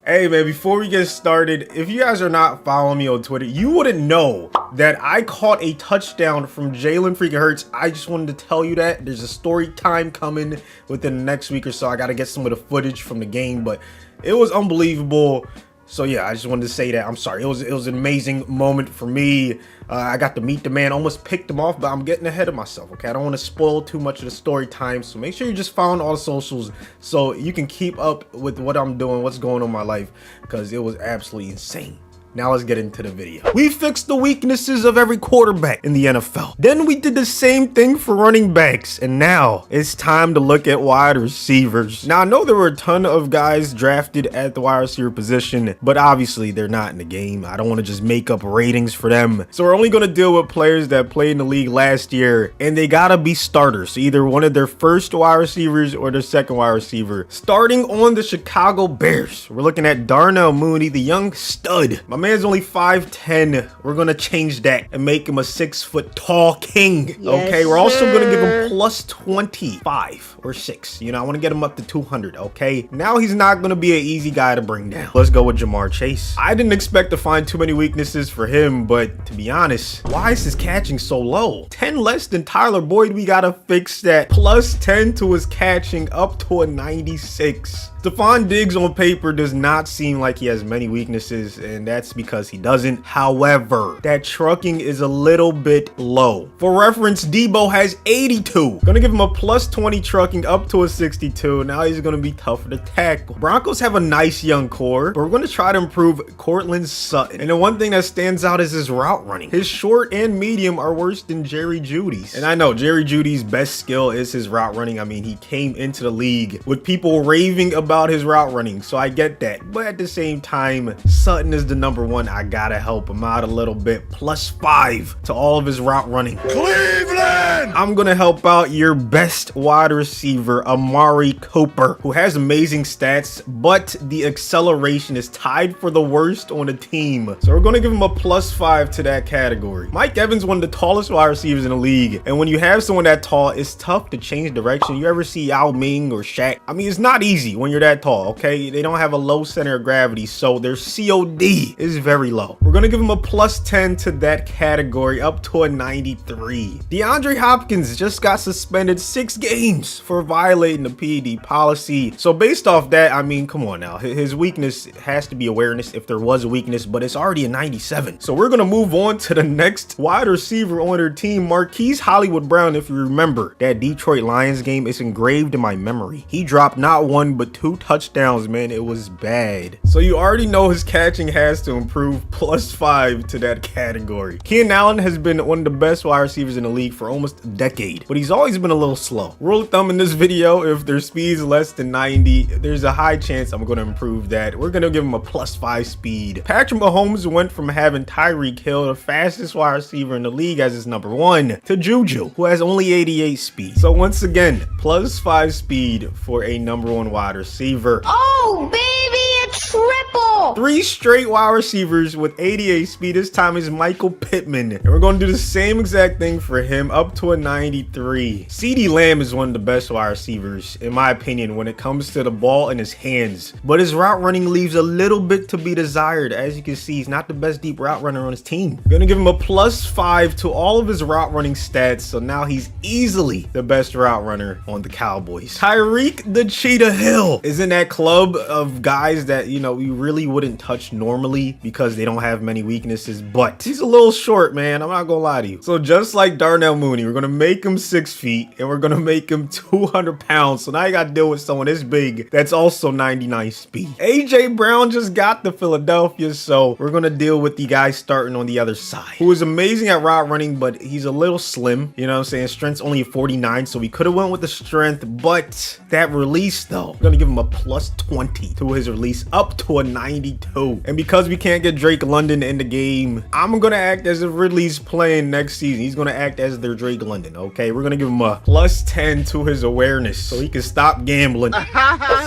Hey man, before we get started, if you guys are not following me on Twitter, you wouldn't know that I caught a touchdown from Jalen freaking Hurts. I just wanted to tell you that. There's a story time coming within the next week or so. I got to get some of the footage from the game, but it was unbelievable. So yeah, I just wanted to say that. I'm sorry. It was an amazing moment for me. I got to meet the man, almost picked him off, but I'm getting ahead of myself, okay? I don't want to spoil too much of the story time, so make sure you just follow all the socials so you can keep up with what I'm doing, what's going on in my life, because it was absolutely insane. Now let's get into the video. We fixed the weaknesses of every quarterback in the NFL. Then we did the same thing for running backs. And now it's time to look at wide receivers. Now I know there were a ton of guys drafted at the wide receiver position, but obviously they're not in the game. I don't want to just make up ratings for them. So we're only going to deal with players that played in the league last year, and they got to be starters. So either one of their first wide receivers or their second wide receiver. Starting on the Chicago Bears, we're looking at Darnell Mooney, the young stud. My man's only 5'10". We're gonna change that and make him a 6-foot tall king. Yes, okay, we're also gonna give sir. him plus 25 or 6. You know, I want to get him up to 200. Okay, now he's not gonna be an easy guy to bring down. Let's go with Jamar Chase. I didn't expect to find too many weaknesses for him, but to be honest, why is his catching so low? 10 less than Tyler Boyd. We gotta fix that. Plus 10 to his catching, up to a 96. Stephon Diggs on paper does not seem like he has many weaknesses, and that's because he doesn't. However, that trucking is a little bit low. For reference, Debo has 82. Gonna give him a plus 20 trucking, up to a 62. Now he's gonna be tougher to tackle. Broncos have a nice young core, but we're gonna try to improve Cortland Sutton. And the one thing that stands out is his route running. His short and medium are worse than Jerry Jeudy's. And I know Jerry Jeudy's best skill is his route running. I mean, he came into the league with people raving about his route running, so I get that, but at the same time, Sutton is the number one. I gotta help him out a little bit. Plus 5 to all of his route running. Cleveland! I'm gonna help out your best wide receiver, Amari Cooper, who has amazing stats, but the acceleration is tied for the worst on the team, so we're gonna give him a plus 5 to that category. Mike Evans, one of the tallest wide receivers in the league, and when you have someone that tall, it's tough to change direction. You ever see Yao Ming or Shaq? I mean, it's not easy when you're that tall, okay? They don't have a low center of gravity, so their COD is very low. We're gonna give him a plus 10 to that category, up to a 93. DeAndre Hopkins just got suspended 6 games for violating the PED policy. So based off that, I mean, come on now. His weakness has to be awareness, if there was a weakness, but it's already a 97. So we're gonna move on to the next wide receiver on their team, Marquise Hollywood Brown. If you remember that Detroit Lions game, it's engraved in my memory. He dropped not one, but 2 touchdowns, man. It was bad. So you already know his catching has to improve, plus 5 to that category. Keenan Allen has been one of the best wide receivers in the league for almost a decade, but he's always been a little slow. Rule of thumb in this video, if their speed is less than 90, there's a high chance I'm going to improve that. We're going to give him a plus 5 speed. Patrick Mahomes went from having Tyreek Hill, the fastest wide receiver in the league, as his number 1, to Juju, who has only 88 speed. So once again, plus 5 speed for a number 1 wide receiver. Oh, baby, a triple! 3 straight wide receivers with 88 speed. This time is Michael Pittman. And we're going to do the same exact thing for him, up to a 93. CeeDee Lamb is one of the best wide receivers, in my opinion, when it comes to the ball in his hands. But his route running leaves a little bit to be desired. As you can see, he's not the best deep route runner on his team. I'm going to give him a plus 5 to all of his route running stats. So now he's easily the best route runner on the Cowboys. Tyreek the Cheetah Hill is in that club of guys that, you know, we really wouldn't touch normally because they don't have many weaknesses, but he's a little short, man. I'm not gonna lie to you. So just like Darnell Mooney, we're gonna make him 6 feet and we're gonna make him 200 pounds. So now you gotta deal with someone this big that's also 99 speed. AJ Brown just got to Philadelphia, so we're gonna deal with the guy starting on the other side, who is amazing at route running, but he's a little slim. You know what I'm saying? Strength's only 49, so we could have went with the strength, but that release though, we're gonna give him a plus 20 to his release, up to a 92. And because we can't get Drake London in the game, I'm gonna act as if Ridley's playing next season. He's gonna act as their Drake London. Okay, we're gonna give him a plus 10 to his awareness so he can stop gambling.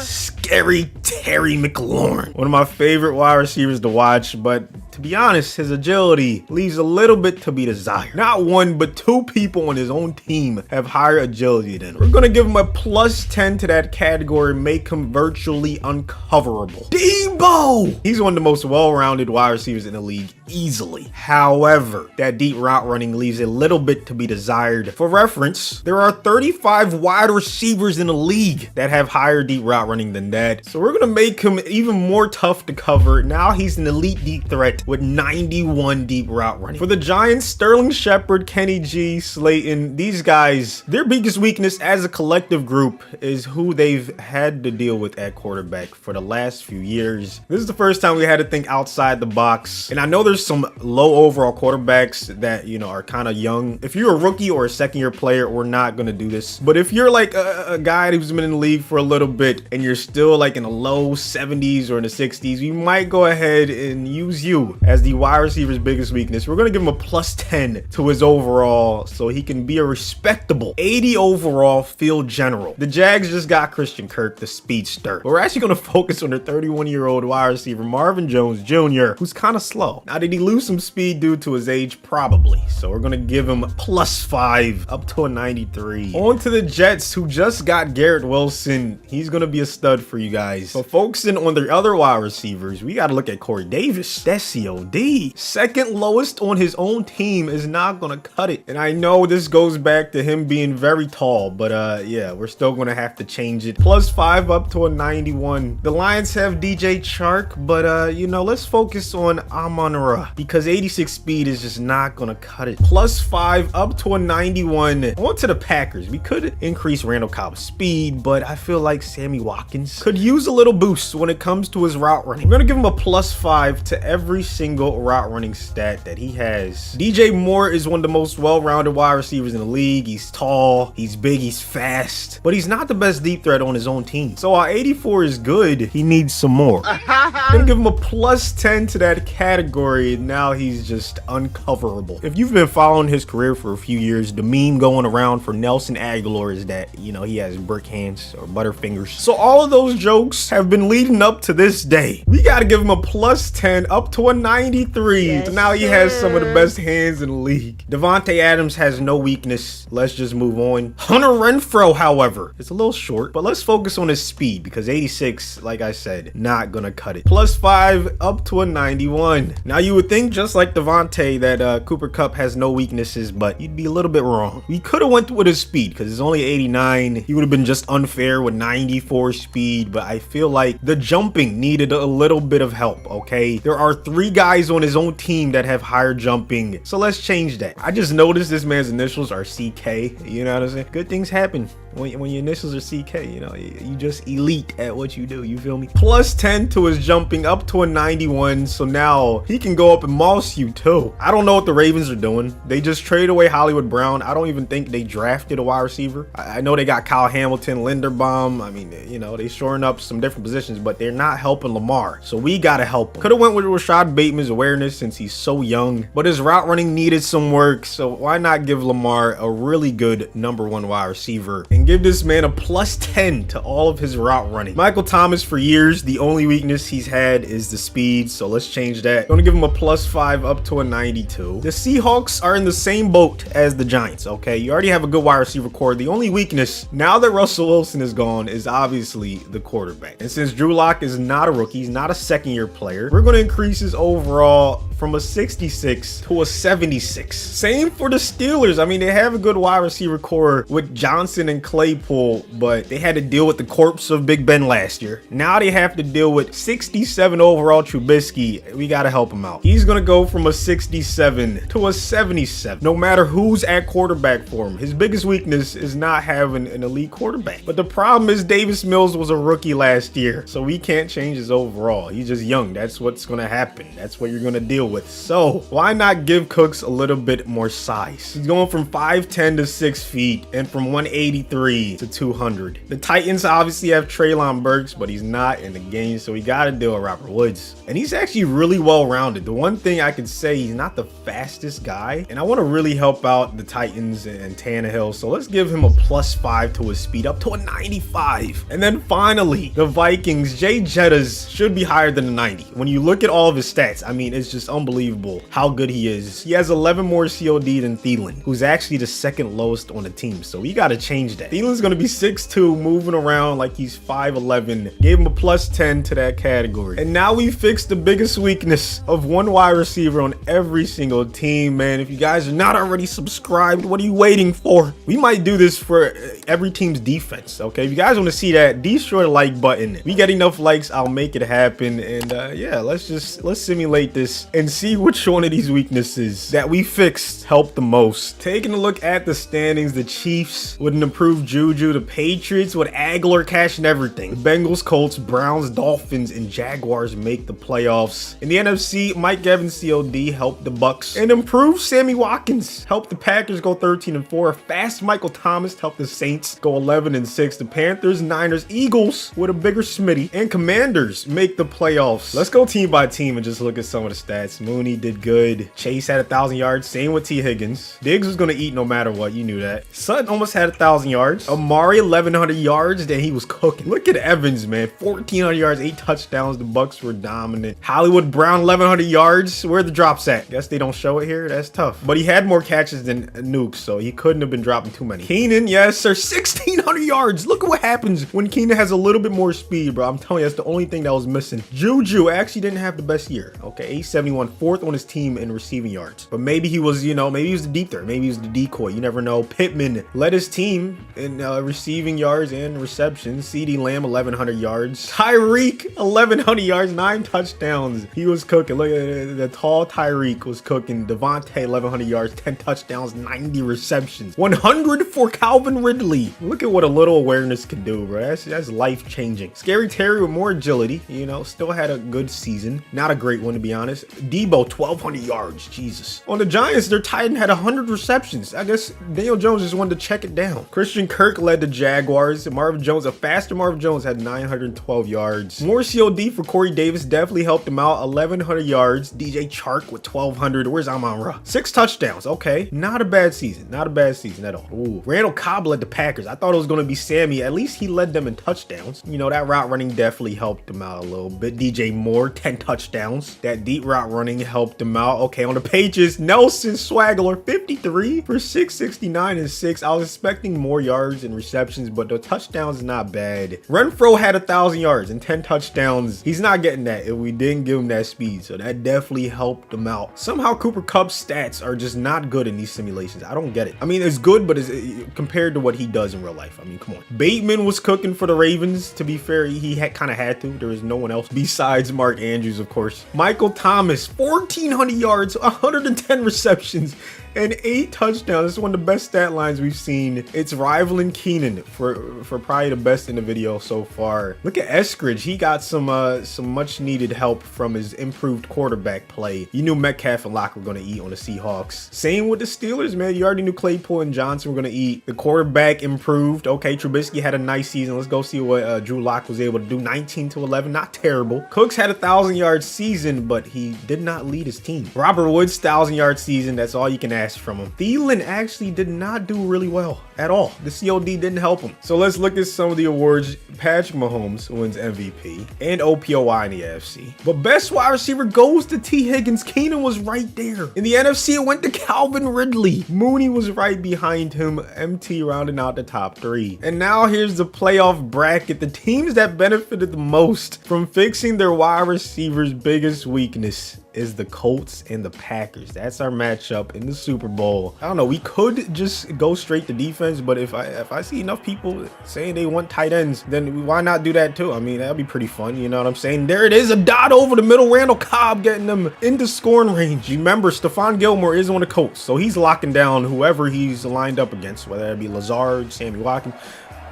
Scary Terry McLaurin, one of my favorite wide receivers to watch, but to be honest, his agility leaves a little bit to be desired. Not one, but two people on his own team have higher agility than him. We're gonna give him a plus 10 to that category, make him virtually uncoverable. Debo! He's one of the most well-rounded wide receivers in the league, easily. However, that deep route running leaves a little bit to be desired. For reference, there are 35 wide receivers in the league that have higher deep route running than that. So we're gonna make him even more tough to cover. Now he's an elite deep threat with 91 deep route running. For the Giants, Sterling Shepard, Kenny G, Slayton, these guys, their biggest weakness as a collective group is who they've had to deal with at quarterback for the last few years. This is the first time we had to think outside the box. And I know there's some low overall quarterbacks that, you know, are kind of young. If you're a rookie or a second year player, we're not going to do this. But if you're like a guy who's been in the league for a little bit and you're still like in the low 70s or in the 60s, we might go ahead and use you as the wide receiver's biggest weakness. We're going to give him a plus 10 to his overall so he can be a respectable 80 overall field general. The Jags just got Christian Kirk, the speedster. But we're actually going to focus on their 31-year-old wide receiver, Marvin Jones Jr., who's kind of slow. Now, did he lose some speed due to his age? Probably. So we're going to give him plus 5 up to a 93. On to the Jets, who just got Garrett Wilson. He's going to be a stud for you guys. But focusing on their other wide receivers, we got to look at Corey Davis. That's COD. Second lowest on his own team is not going to cut it. And I know this goes back to him being very tall, but yeah, we're still going to have to change it. Plus 5 up to a 91. The Lions have DJ Chark, but you know, let's focus on Amon-Ra because 86 speed is just not going to cut it. Plus 5 up to a 91. On to the Packers. We could increase Randall Cobb's speed, but I feel like Sammy Watkins could use a little boost when it comes to his route running. I'm going to give him a plus 5 to every single route running stat that he has. DJ Moore is one of the most well-rounded wide receivers in the league. He's tall, he's big, he's fast, but he's not the best deep threat on his own team. So while 84 is good, he needs some more. I'm gonna give him a plus 10 to that category. Now he's just uncoverable. If you've been following his career for a few years, the meme going around for Nelson Aguilar is that, you know, he has brick hands or butterfingers. So all of those jokes have been leading up to this day. We gotta give him a plus 10 up to a 93. Yes, so now he has some of the best hands in the league. Devontae Adams has no weakness. Let's just move on. Hunter Renfrow, however, it's a little short, but let's focus on his speed because 86, like I said, not gonna cut it. Plus 5 up to a 91. Now you would think just like Devontae that Cooper Kupp has no weaknesses, but you'd be a little bit wrong. We could have went with his speed because it's only 89. He would have been just unfair with 94 speed, but I feel like the jumping needed a little bit of help, okay? There are 3 guys on his own team that have higher jumping, so let's change that. I just noticed this man's initials are CK, you know what I'm saying? Good things happen when your initials are CK, you know, you just elite at what you do, you feel me? Plus 10 to his jumping up to a 91, so now he can go up and moss you too. I don't know what the Ravens are doing. They just traded away Hollywood Brown. I don't even think they drafted a wide receiver. I know they got Kyle Hamilton, Linderbaum. I mean, you know, they shoring up some different positions, but they're not helping Lamar, so we gotta help him. Could have went with Rashad Bateman's awareness since he's so young, but his route running needed some work, so why not give Lamar a really good #1 wide receiver and give this man a plus 10 to all of his route running. Michael Thomas, for years, the only weakness he's had is the speed, so let's change that. I'm gonna give him a plus 5 up to a 92. The Seahawks are in the same boat as the Giants, okay? You already have a good wide receiver core. The only weakness, now that Russell Wilson is gone, is obviously the quarterback. And since Drew Lock is not a rookie, he's not a second-year player, we're gonna increase his overall from a 66 to a 76. Same for the Steelers. I mean, they have a good wide receiver core with Johnson and Claypool, but they had to deal with the corpse of Big Ben last year. Now they have to deal with 67 overall Trubisky. We got to help him out. He's going to go from a 67 to a 77, no matter who's at quarterback for him. His biggest weakness is not having an elite quarterback. But the problem is Davis Mills was a rookie last year, so we can't change his overall. He's just young. That's what's going to happen. That's what you're going to deal with. So why not give Cooks a little bit more size? He's going from 5'10 to 6 feet and from 183 93 to 200. The Titans obviously have Treylon Burks, but he's not in the game, so we got to deal with Robert Woods. And he's actually really well-rounded. The one thing I can say, he's not the fastest guy, and I want to really help out the Titans and Tannehill, so let's give him a +5 to his speed, up to a 95. And then finally, the Vikings, Jay Jettas should be higher than a 90. When you look at all of his stats, I mean, it's just unbelievable how good he is. He has 11 more COD than Thielen, who's actually the second lowest on the team, so we got to change that. Thielen's going to be 6'2", moving around like he's 5'11". Gave him a +10 to that category. And now we fixed the biggest weakness of one wide receiver on every single team, man. If you guys are not already subscribed, what are you waiting for? We might do this for every team's defense, okay? If you guys want to see that, destroy the like button. We get enough likes, I'll make it happen. And yeah, let's simulate this and see which one of these weaknesses that we fixed helped the most. Taking a look at the standings, the Chiefs with an improved Juju, the Patriots with Aguilar cashing everything. The Bengals, Colts, Browns, Dolphins, and Jaguars make the playoffs. In the NFC, Mike Evans COD helped the Bucks, and improved Sammy Watkins helped the Packers go 13-4. Fast Michael Thomas helped the Saints go 11-6. The Panthers, Niners, Eagles with a bigger Smitty, and Commanders make the playoffs. Let's go team by team and just look at some of the stats. Mooney did good. Chase had 1,000 yards. Same with T. Higgins. Diggs was going to eat no matter what. You knew that. Sutton almost had 1,000 yards. Amari 1,100 yards. Then he was cooking. Look at Evans, man. 1,400 yards, 8 touchdowns. The Bucks were dominant. Hollywood Brown 1,100 yards. Where are the drops at? Guess they don't show it here. That's tough. But he had more catches than Nuke, so he couldn't have been dropping too many. Keenan, yes sir, 1,600 yards. Look at what happens when Keenan has a little bit more speed, bro. I'm telling you, that's the only thing that was missing. Juju actually didn't have the best year. Okay, 871, 4th on his team in receiving yards. But maybe he was, you know, maybe he was the deep threat. Maybe he was the decoy. You never know. Pittman led his team in receiving yards and receptions. CeeDee Lamb 1,100 yards. Tyreek 1,100 yards, 9 touchdowns. He was cooking. Look at the tall Tyreek was cooking. Devontae 1,100 yards, 10 touchdowns, 90 receptions. 100 for Calvin Ridley. Look at what a little awareness can do, bro. That's life changing. Scary Terry with more agility, you know, still had a good season. Not a great one, to be honest. Debo 1,200 yards. Jesus. On the Giants, their tight end had 100 receptions. I guess Daniel Jones just wanted to check it down. Christian Kirk led the Jaguars. Marvin Jones, a faster Marvin Jones, had 912 yards. More COD for Corey Davis definitely helped him out. 1,100 yards. DJ Chark with 1,200. Where's Amon-Ra? 6 touchdowns. Okay. Not a bad season. Not a bad season at all. Ooh. Randall Cobb led the Packers. I thought it was going to be Sammy. At least he led them in touchdowns. You know, that route running definitely helped him out a little bit. DJ Moore, 10 touchdowns. That deep route running helped him out. Okay, on the Patriots, Nelson Swagler, 53 for 669 and 6. I was expecting more yards and receptions, but the touchdowns is not bad. Renfro had 1,000 yards and 10 touchdowns. He's not getting that if we didn't give him that speed, so that definitely helped him out. Somehow Cooper Kupp's stats are just not good in these simulations. I don't get it. I mean, it's good, but it's compared to what he does in real life. I mean, come on. Bateman was cooking for the Ravens. To be fair, he kind of had to. There was no one else besides Mark Andrews, of course. Michael Thomas, 1,400 yards, 110 receptions, and 8 touchdowns. This is one of the best stat lines we've seen. It's rivaling Keenan for probably the best in the video so far. Look at Eskridge. He got some much needed help from his improved quarterback play. You knew Metcalf and Locke were going to eat on the Seahawks. Same with the Steelers, man. You already knew Claypool and Johnson were going to eat. The quarterback improved. Okay, Trubisky had a nice season. Let's go see what Drew Lock was able to do. 19-11, not terrible. Cooks had a 1,000-yard season, but he did not lead his team. Robert Woods, 1,000-yard season. That's all you can ask from him. Thielen actually did not do really well at all. The COD didn't help him. So let's look at some of the awards. Patrick Mahomes wins MVP and OPOY in the AFC. But best wide receiver goes to T. Higgins. Keenan was right there. In the NFC, it went to Calvin Ridley. Mooney was right behind him. MT rounding out the top 3. And now here's the playoff bracket. The teams that benefited the most from fixing their wide receivers' biggest weakness is the Colts and the Packers. That's our matchup in the Super Bowl. I don't know. We could just go straight to defense, but if I see enough people saying they want tight ends, then why not do that too? I mean, that'd be pretty fun. You know what I'm saying? There it is, a dot over the middle. Randall Cobb getting them into scoring range. Remember, Stephon Gilmore is on the Colts, so he's locking down whoever he's lined up against, whether it be Lazard, Sammy Watkins.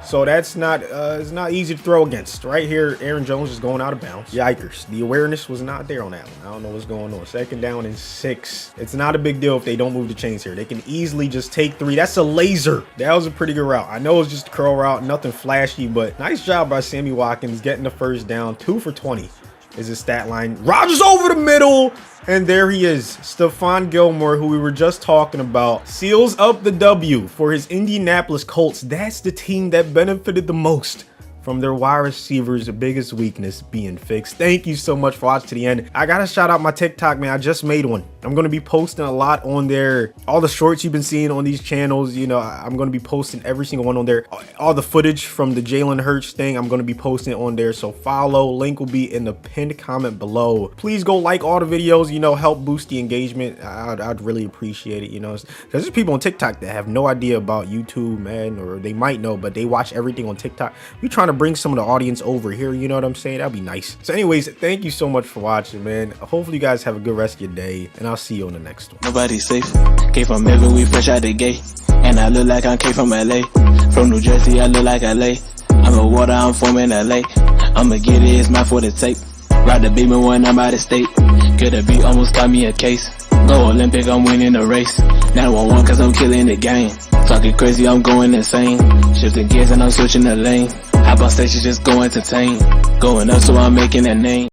So that's not it's not easy to throw against. Right here, Aaron Jones is going out of bounds. Yikers. The awareness was not there on that one. I don't know what's going on. 2nd down and 6. It's not a big deal if they don't move the chains here. They can easily just take 3. That's a laser. That was a pretty good route. I know it's just a curl route, nothing flashy, but nice job by Sammy Watkins getting the 1st down. 2 for 20 is his stat line. Rodgers over the middle. And there he is, Stephon Gilmore, who we were just talking about, seals up the W for his Indianapolis Colts. That's the team that benefited the most from their wide receivers' biggest weakness being fixed. Thank you so much for watching to the end. I gotta shout out my TikTok, man. I just made one. I'm gonna be posting a lot on there. All the shorts you've been seeing on these channels, you know, I'm gonna be posting every single one on there. All the footage from the Jalen Hurts thing, I'm gonna be posting it on there. So follow. Link will be in the pinned comment below. Please go like all the videos, you know, help boost the engagement. I'd really appreciate it, you know, because there's people on TikTok that have no idea about YouTube, man, or they might know, but they watch everything on TikTok. We trying to bring some of the audience over here, you know what I'm saying? That'd be nice. So anyways, thank you so much for watching, man. Hopefully you guys have a good rest of your day, and I'll see you on the next one. Nobody's safe. Came from heaven, we fresh out the gate. And I look like I came from LA. From New Jersey, I look like LA. I'm a water, I'm from in LA. I'ma get it, it's mine for the tape. Ride the beamer when I'm out of state. Coulda beat, almost got me a case. Go Olympic, I'm winning the race. Now I won cause I'm killing the game. Talking crazy, I'm going insane. Shifting gears and I'm switching the lane. Hop on station, just go entertain. Going up, so I'm making a name.